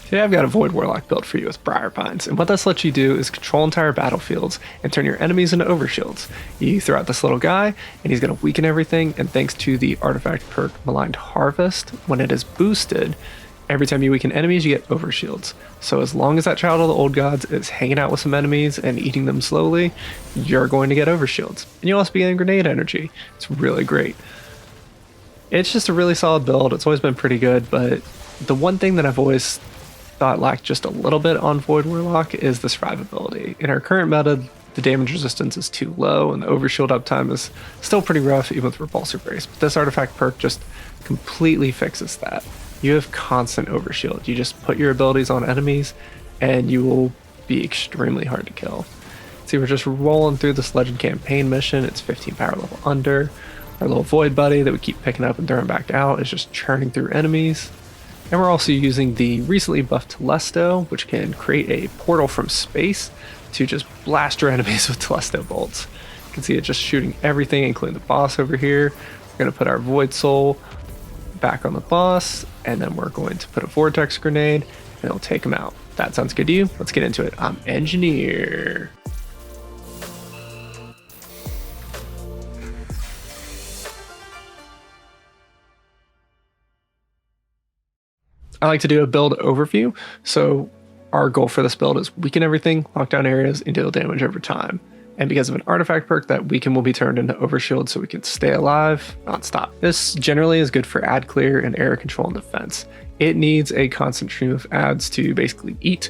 Today I've got a Void Warlock build for you with Briarbinds, and what this lets you do is control entire battlefields and turn your enemies into overshields. You throw out this little guy, and he's going to weaken everything, and thanks to the artifact perk Maligned Harvest, when it is boosted, every time you weaken enemies you get overshields. So as long as that Child of the Old Gods is hanging out with some enemies and eating them slowly, you're going to get overshields. And you'll also be getting grenade energy. It's really great. It's just a really solid build. It's always been pretty good, but the one thing that I've always thought lacked just a little bit on Void Warlock is the survivability. In our current meta, the damage resistance is too low and the overshield uptime is still pretty rough even with repulsive race, but this artifact perk just completely fixes that. You have constant overshield. You just put your abilities on enemies and you will be extremely hard to kill. See, we're just rolling through this legend campaign mission. It's 15 power level under. Our little void buddy that we keep picking up and throwing back out is just churning through enemies. And we're also using the recently buffed Telesto, which can create a portal from space to just blast your enemies with Telesto bolts. You can see it just shooting everything, including the boss over here. We're going to put our Void Soul back on the boss, and then we're going to put a Vortex Grenade, and it'll take him out. That sounds good to you? Let's get into it. I'm Engineer. I like to do a build overview. So our goal for this build is weaken everything, lock down areas, and deal damage over time. And because of an artifact perk, that weaken will be turned into overshield so we can stay alive non-stop. This generally is good for ad clear and area control and defense. It needs a constant stream of ads to basically eat.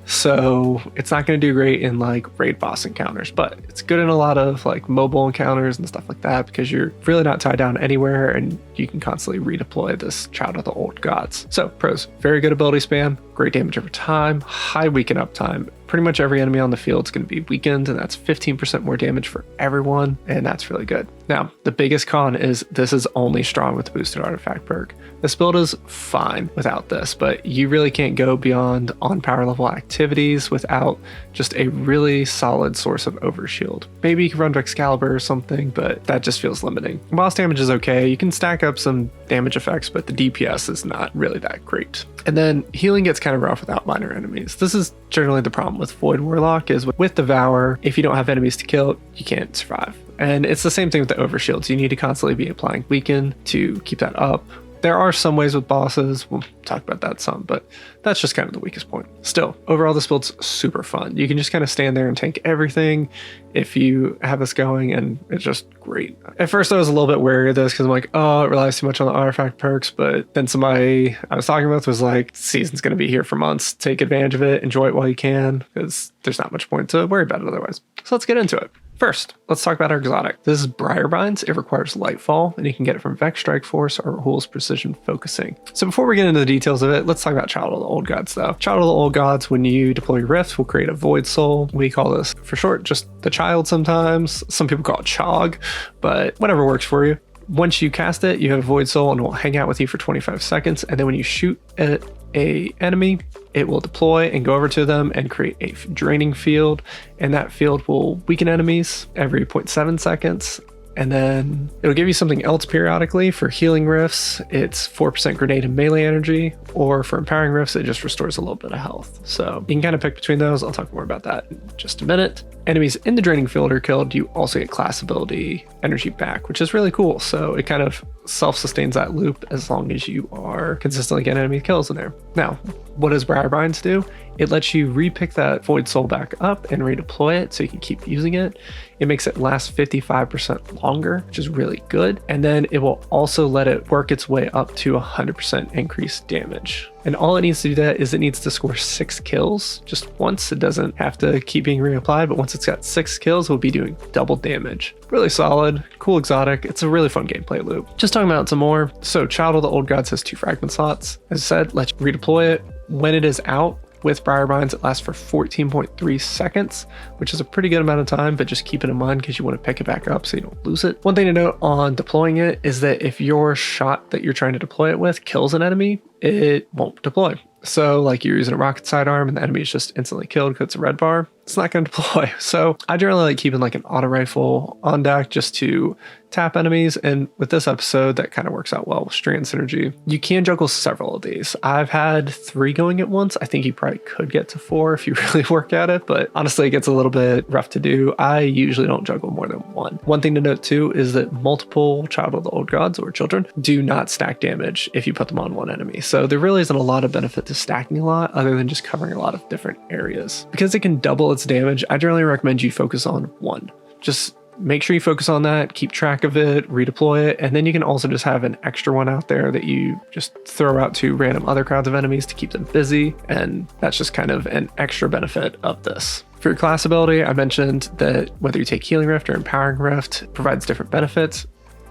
So it's not going to do great in like raid boss encounters, but it's good in a lot of like mobile encounters and stuff like that because you're really not tied down anywhere and you can constantly redeploy this Child of the Old Gods. So pros, very good ability spam, great damage over time, high weaken uptime. Pretty much every enemy on the field is going to be weakened, and that's 15% more damage for everyone, and that's really good. Now, the biggest con is this is only strong with the boosted artifact perk. This build is fine without this, but you really can't go beyond on power level activities without just a really solid source of overshield. Maybe you can run Excalibur or something, but that just feels limiting. Boss damage is okay. You can stack up some damage effects, but the DPS is not really that great. And then healing gets kind of rough without minor enemies. This is generally the problem with Void Warlock is with Devour, if you don't have enemies to kill, you can't survive. And it's the same thing with the overshields. You need to constantly be applying weaken to keep that up. There are some ways with bosses, we'll talk about that some, but that's just kind of the weakest point. Still, overall this build's super fun. You can just kind of stand there and tank everything if you have this going, and it's just great. At first I was a little bit wary of this because I'm like, oh, it relies too much on the artifact perks, but then somebody I was talking with was like, season's going to be here for months, take advantage of it, enjoy it while you can, because there's not much point to worry about it otherwise. So let's get into it. First, let's talk about our exotic. This is Briarbinds. It requires Lightfall, and you can get it from Vex Strike Force or Rahul's Precision Focusing. So before we get into the details of it, let's talk about Child of the Old Gods though. Child of the Old Gods, when you deploy your Rift, will create a Void Soul. We call this, for short, just the Child sometimes. Some people call it CotOG, but whatever works for you. Once you cast it, you have a Void Soul and it will hang out with you for 25 seconds. And then when you shoot at an enemy, it will deploy and go over to them and create a draining field. And that field will weaken enemies every 0.7 seconds. And then it'll give you something else periodically. For healing rifts, it's 4% grenade and melee energy, or for empowering rifts, it just restores a little bit of health. So you can kind of pick between those. I'll talk more about that in just a minute. Enemies in the draining field are killed, you also get class ability energy back, which is really cool. So it kind of self-sustains that loop as long as you are consistently getting enemy kills in there. Now, what does Briarbinds do? It lets you repick that Void Soul back up and redeploy it so you can keep using it. It makes it last 55% longer, which is really good. And then it will also let it work its way up to 100% increased damage. And all it needs to do that is it needs to score 6 kills just once. It doesn't have to keep being reapplied, but once it's got 6 kills, it will be doing double damage. Really solid, cool exotic. It's a really fun gameplay loop. Just talking about some more. So Child of the Old Gods has 2 fragment slots. As I said, let's redeploy it. When it is out, with Briarbinds, it lasts for 14.3 seconds, which is a pretty good amount of time, but just keep it in mind because you want to pick it back up so you don't lose it. One thing to note on deploying it is that if your shot that you're trying to deploy it with kills an enemy, it won't deploy. So like you're using a rocket sidearm and the enemy is just instantly killed because it's a red bar, it's not going to deploy. So I generally like keeping like an auto rifle on deck just to tap enemies. And with this episode, that kind of works out well with strand synergy. You can juggle several of these. I've had 3 going at once. I think you probably could get to 4 if you really work at it, but honestly, it gets a little bit rough to do. I usually don't juggle more than 1. One thing to note too is that multiple Child of the Old Gods or children do not stack damage if you put them on one enemy. So there really isn't a lot of benefit to stacking a lot other than just covering a lot of different areas. Because it can double its damage, I generally recommend you focus on 1. Just make sure you focus on that, keep track of it, redeploy it, and then you can also just have an extra one out there that you just throw out to random other crowds of enemies to keep them busy, and that's just kind of an extra benefit of this. For your class ability, I mentioned that whether you take Healing Rift or Empowering Rift provides different benefits.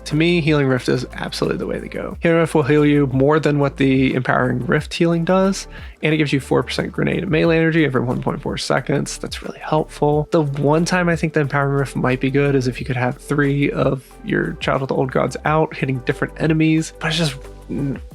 To me, Healing Rift is absolutely the way to go. Healing Rift will heal you more than what the Empowering Rift healing does, and it gives you 4% grenade and melee energy every 1.4 seconds. That's really helpful. The one time I think the Empowering Rift might be good is if you could have 3 of your Child of the Old Gods out hitting different enemies, but it's just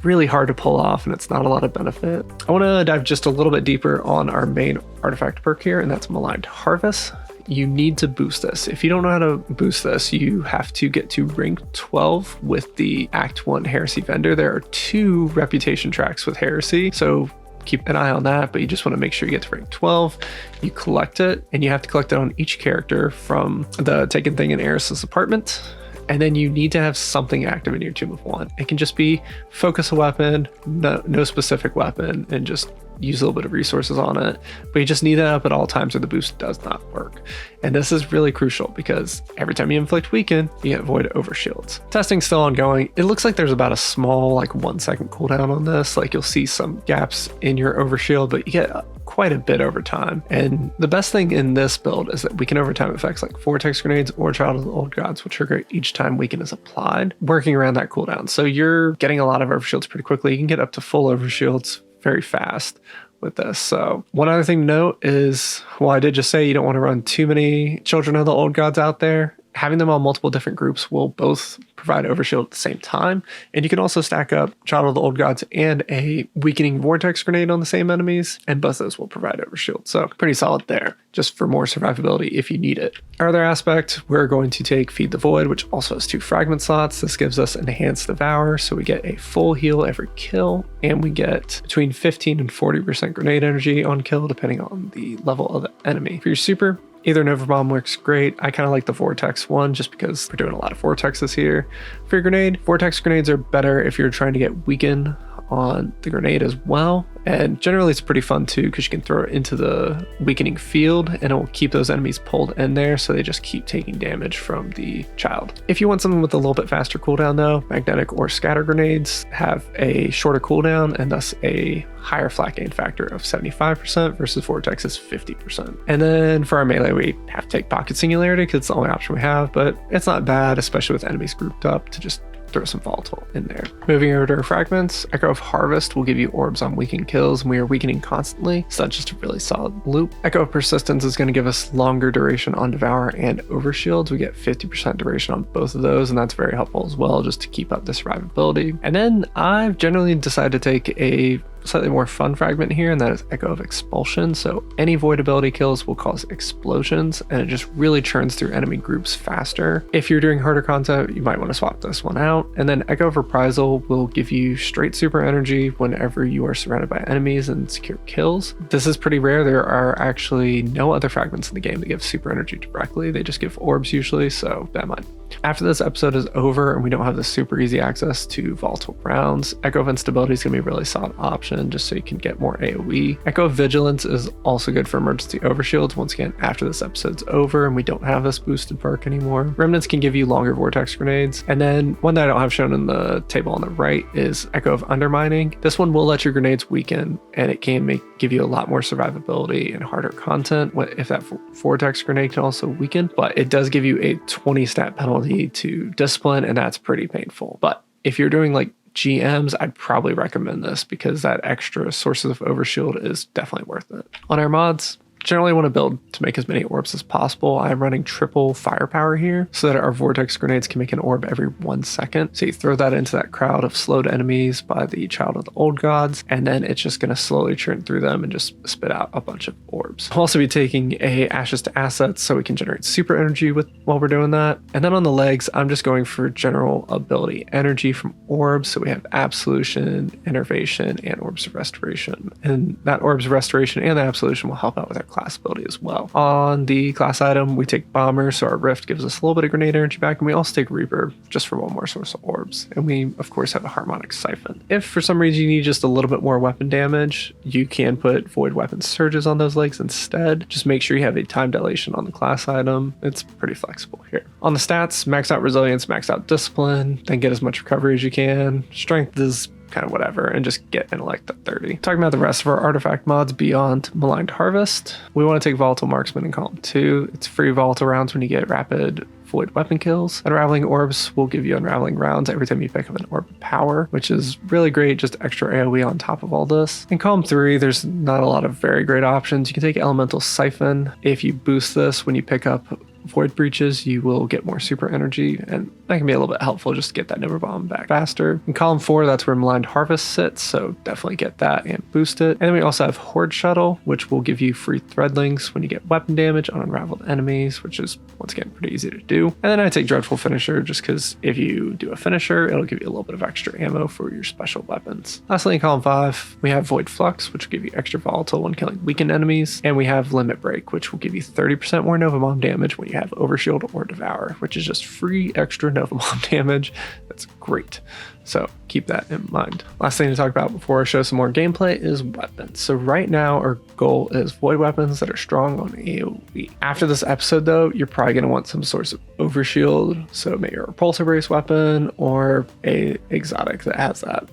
really hard to pull off and it's not a lot of benefit. I want to dive just a little bit deeper on our main artifact perk here, and that's Maligned Harvest. You need to boost this. If you don't know how to boost this, you have to get to rank 12 with the Act 1 Heresy vendor. There are 2 reputation tracks with Heresy, so keep an eye on that, but you just want to make sure you get to rank 12. You collect it, and you have to collect it on each character from the Taken Thing in Eris's apartment. And then you need to have something active in your Tomb of One. It can just be focus a weapon, no specific weapon, and just use a little bit of resources on it. But you just need that up at all times or the boost does not work. And this is really crucial because every time you inflict Weaken, you get Void Overshields. Testing's still ongoing. It looks like there's about a small, like 1 second cooldown on this. Like you'll see some gaps in your Overshield, but you get quite a bit over time. And the best thing in this build is that Weaken over time effects like Vortex Grenades or Child of the Old Gods will trigger each time Weaken is applied, working around that cooldown. So you're getting a lot of Overshields pretty quickly. You can get up to full Overshields very fast with this. So one other thing to note is, well, I did just say you don't want to run too many Children of the Old Gods out there. Having them on multiple different groups will both provide Overshield at the same time. And you can also stack up Child of the Old Gods and a Weakening Vortex Grenade on the same enemies, and both those will provide Overshield. So pretty solid there, just for more survivability if you need it. Our other aspect, we're going to take Feed the Void, which also has 2 fragment slots. This gives us Enhanced Devour, so we get a full heal every kill, and we get between 15 and 40% grenade energy on kill, depending on the level of the enemy. For your super, either Nova Bomb works great. I kind of like the Vortex one just because we're doing a lot of Vortexes here. For your grenade, Vortex grenades are better if you're trying to get Weaken on the grenade as well. And generally it's pretty fun too because you can throw it into the weakening field and it will keep those enemies pulled in there so they just keep taking damage from the child. If you want something with a little bit faster cooldown though, magnetic or scatter grenades have a shorter cooldown and thus a higher flat gain factor of 75% versus Vortex's 50%. And then for our melee, we have to take Pocket Singularity because it's the only option we have, but it's not bad, especially with enemies grouped up, to just throw some volatile in there. Moving over to our fragments, Echo of Harvest will give you orbs on weakened kills, and we are weakening constantly, so that's just a really solid loop. Echo of Persistence is going to give us longer duration on Devour and Overshields. We get 50% duration on both of those, and that's very helpful as well, just to keep up the survivability. And then I've generally decided to take a slightly more fun fragment here, and that is Echo of Expulsion. So any void ability kills will cause explosions, and it just really churns through enemy groups faster. If you're doing harder content, you might want to swap this one out. And then Echo of Reprisal will give you straight super energy whenever you are surrounded by enemies and secure kills. This is pretty rare. There are actually no other fragments in the game that give super energy directly. They just give orbs usually, so bear in mind. After this episode is over and we don't have the super easy access to volatile rounds, Echo of Instability is going to be a really solid option just so you can get more AoE. Echo of Vigilance is also good for emergency overshields once again after this episode's over and we don't have this boosted perk anymore. Remnants can give you longer vortex grenades. And then one that I don't have shown in the table on the right is Echo of Undermining. This one will let your grenades weaken and it can give you a lot more survivability and harder content if that vortex grenade can also weaken, but it does give you a 20 stat penalty to discipline, and that's pretty painful. But if you're doing like GMs, I'd probably recommend this because that extra sources of overshield is definitely worth it. On our mods, generally want to build to make as many orbs as possible. I'm running triple firepower here so that our vortex grenades can make an orb every 1 second. So you throw that into that crowd of slowed enemies by the Child of the Old Gods, and then it's just going to slowly churn through them and just spit out a bunch of orbs. I'll also be taking a Ashes to Assets so we can generate super energy while we're doing that. And then on the legs, I'm just going for general ability energy from orbs. So we have Absolution, Innervation, and Orbs of Restoration. And that Orbs of Restoration and the Absolution will help out with our class ability as well. On the class item, we take Bomber, so our Rift gives us a little bit of grenade energy back, and we also take Reaper just for one more source of orbs. And we, of course, have a Harmonic Siphon. If for some reason you need just a little bit more weapon damage, you can put Void Weapon Surges on those legs instead. Just make sure you have a time dilation on the class item. It's pretty flexible here. On the stats, max out Resilience, max out Discipline, then get as much recovery as you can. Strength is kind of whatever, and just get Intellect at 30. Talking about the rest of our artifact mods beyond Maligned Harvest, we want to take Volatile Marksman in column 2. It's free volatile rounds when you get rapid void weapon kills. Unraveling Orbs will give you unraveling rounds every time you pick up an orb of power, which is really great, just extra AoE on top of all this. In column 3, there's not a lot of very great options. You can take Elemental Siphon. If you boost this when you pick up Void Breaches, you will get more super energy, and that can be a little bit helpful just to get that Nova Bomb back faster. In column 4, that's where Maligned Harvest sits, so definitely get that and boost it. And then we also have Horde Shuttle, which will give you free Threadlinks when you get weapon damage on unraveled enemies, which is once again pretty easy to do. And then I take Dreadful Finisher just because if you do a finisher, it'll give you a little bit of extra ammo for your special weapons. Lastly, in column 5, we have Void Flux, which will give you extra volatile when killing weakened enemies, and we have Limit Break, which will give you 30% more Nova Bomb damage when you have Overshield or Devour, which is just free extra Nova Bomb damage. That's great. So keep that in mind. Last thing to talk about before I show some more gameplay is weapons. So right now our goal is void weapons that are strong on AoE. After this episode though, you're probably going to want some source of overshield. So maybe a repulsor brace weapon or a exotic that has that.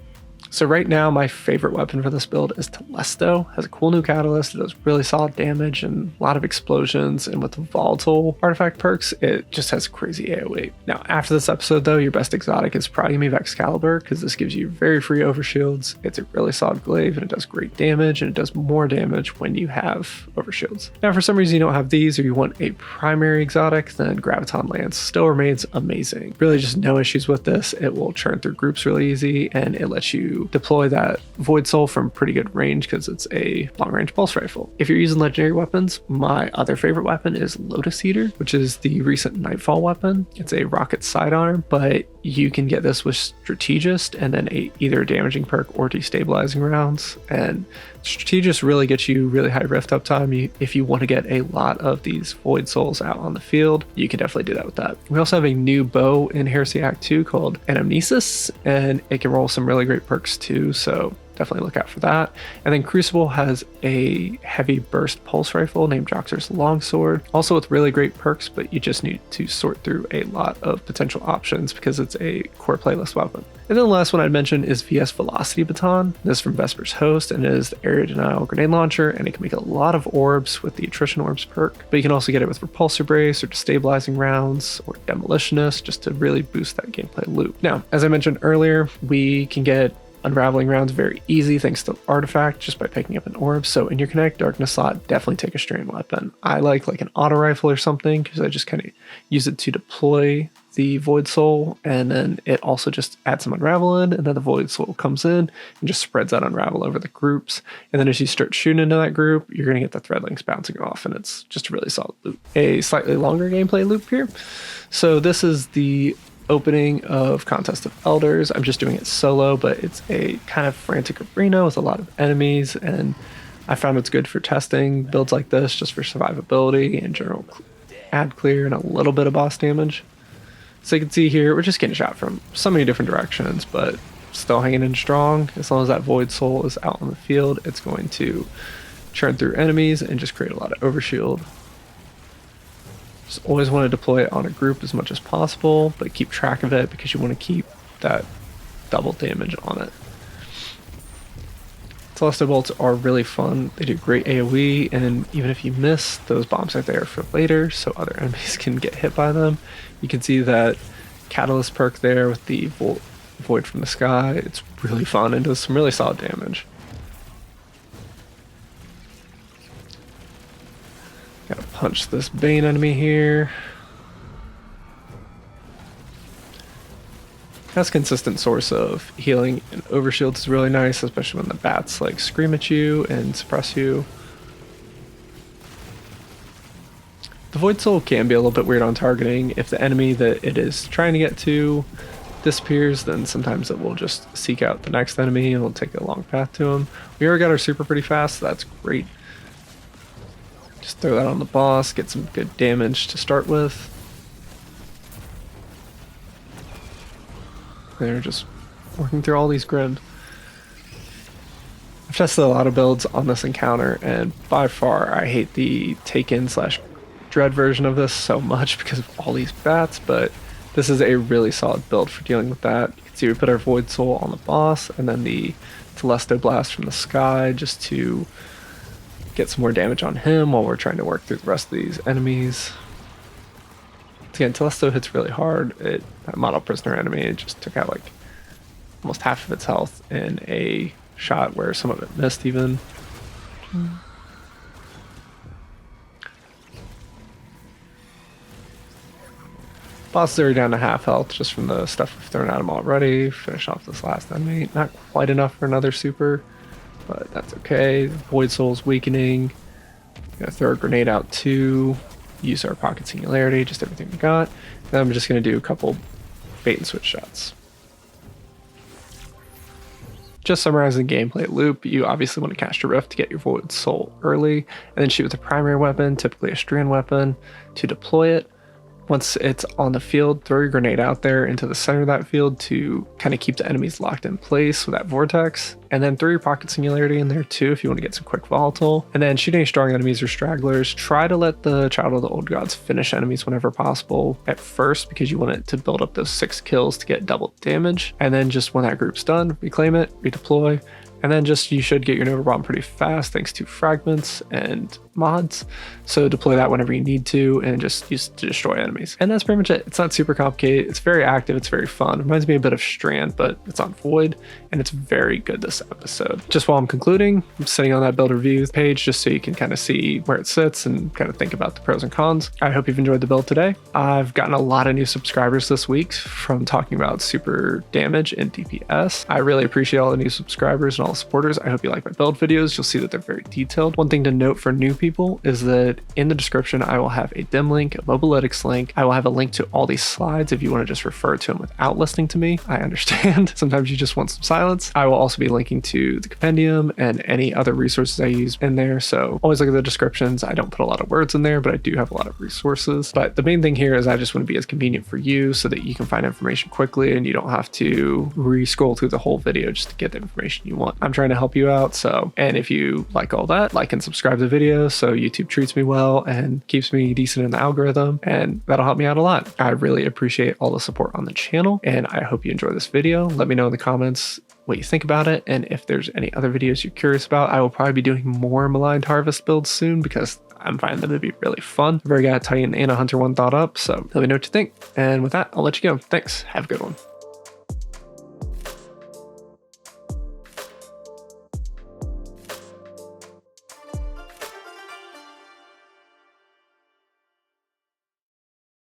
So right now, my favorite weapon for this build is Telesto. Has a cool new catalyst. It does really solid damage and a lot of explosions. And with the volatile artifact perks, it just has crazy AoE. Now, after this episode though, your best exotic is probably gonna be Excalibur, because this gives you very free overshields. It's a really solid glaive and it does great damage, and it does more damage when you have overshields. Now, for some reason you don't have these, or you want a primary exotic, then Graviton Lance still remains amazing. Really just no issues with this. It will churn through groups really easy, and it lets you deploy that Void Soul from pretty good range because it's a long-range pulse rifle. If you're using legendary weapons, my other favorite weapon is Lotus Eater, which is the recent Nightfall weapon. It's a rocket sidearm, but you can get this with Strategist and then either a damaging perk or destabilizing rounds. And Strategist really gets you really high rift uptime. If you want to get a lot of these Void Souls out on the field, you can definitely do that with that. We also have a new bow in Heresy Act 2 called Anamnesis, and it can roll some really great perks too, so definitely look out for that. And then Crucible has a heavy burst pulse rifle named Joxer's Longsword, also with really great perks, but you just need to sort through a lot of potential options because it's a core playlist weapon. And then the last one I'd mention is VS Velocity Baton. This is from Vesper's Host and it is the Area Denial Grenade Launcher, and it can make a lot of orbs with the Attrition Orbs perk, but you can also get it with Repulsor Brace or Destabilizing Rounds or Demolitionist just to really boost that gameplay loop. Now, as I mentioned earlier, we can get unraveling rounds very easy thanks to artifact just by picking up an orb. So in your Kinetic Darkness slot, definitely take a Strain weapon. I like an auto rifle or something because I just kind of use it to deploy the Void Soul, and then it also just adds some unravel in, and then the Void Soul comes in and just spreads that unravel over the groups. And then as you start shooting into that group, you're going to get the Threadlinks bouncing off, and it's just a really solid loop. A slightly longer gameplay loop here. So this is the opening of Contest of Elders. I'm just doing it solo, but it's a kind of frantic arena with a lot of enemies, and I found it's good for testing builds like this, just for survivability and general ad clear and a little bit of boss damage. So you can see here, we're just getting shot from so many different directions, but still hanging in strong. As long as that Void Soul is out on the field, it's going to churn through enemies and just create a lot of overshield. Just always want to deploy it on a group as much as possible, but keep track of it because you want to keep that double damage on it. Telesto bolts are really fun. They do great AoE, and even if you miss, those bombs are there for later so other enemies can get hit by them. You can see that Catalyst perk there with the Void from the Sky. It's really fun and does some really solid damage. punch this Bane enemy here. That's a consistent source of healing, and Overshield is really nice, especially when the bats like scream at you and suppress you. The Void Soul can be a little bit weird on targeting. If the enemy that it is trying to get to disappears, then sometimes it will just seek out the next enemy and will take a long path to him. We already got our super pretty fast, so that's great. Just throw that on the boss, get some good damage to start with. They're just working through all these grind. I've tested a lot of builds on this encounter, and by far I hate the Taken/Dread version of this so much because of all these bats, but this is a really solid build for dealing with that. You can see we put our Void Soul on the boss, and then the Telesto Blast from the sky just to get some more damage on him while we're trying to work through the rest of these enemies. Again, Telesto hits really hard. That model prisoner enemy, it just took out like almost half of its health in a shot where some of it missed even. Boss is already down to half health just from the stuff we've thrown at him already. Finish off this last enemy. Not quite enough for another super, but that's okay. Void Soul's weakening. Gonna throw a grenade out too. Use our pocket singularity, just everything we got. Then I'm just going to do a couple bait and switch shots. Just summarizing the gameplay loop, you obviously want to cast your Rift to get your Void Soul early, and then shoot with a primary weapon, typically a strand weapon, to deploy it. Once it's on the field, throw your grenade out there into the center of that field to kind of keep the enemies locked in place with that vortex. And then throw your pocket singularity in there too if you want to get some quick volatile. And then shoot any strong enemies or stragglers. Try to let the Child of the Old Gods finish enemies whenever possible at first, because you want it to build up those 6 kills to get double damage. And then just when that group's done, reclaim it, redeploy. And then just you should get your Nova Bomb pretty fast thanks to Fragments and mods. So deploy that whenever you need to and just use it to destroy enemies. And that's pretty much it. It's not super complicated. It's very active. It's very fun. It reminds me a bit of Strand, but it's on Void, and it's very good this episode. Just while I'm concluding, I'm sitting on that build reviews page just so you can kind of see where it sits and kind of think about the pros and cons. I hope you've enjoyed the build today. I've gotten a lot of new subscribers this week from talking about super damage and DPS. I really appreciate all the new subscribers and all the supporters. I hope you like my build videos. You'll see that they're very detailed. One thing to note for new people is that in the description, I will have a dim link, a Mobalytics link. I will have a link to all these slides if you want to just refer to them without listening to me. I understand. Sometimes you just want some silence. I will also be linking to the compendium and any other resources I use in there. So always look at the descriptions. I don't put a lot of words in there, but I do have a lot of resources. But the main thing here is I just want to be as convenient for you so that you can find information quickly and you don't have to re-scroll through the whole video just to get the information you want. I'm trying to help you out. So, and if you like all that, like and subscribe to the video so YouTube treats me well and keeps me decent in the algorithm, and that'll help me out a lot. I really appreciate all the support on the channel, and I hope you enjoy this video. Let me know in the comments what you think about it, and if there's any other videos you're curious about. I will probably be doing more Maligned Harvest builds soon because I'm finding them to be really fun. I've already got a Titan and a Hunter one thought up, so let me know what you think. And with that, I'll let you go. Thanks. Have a good one.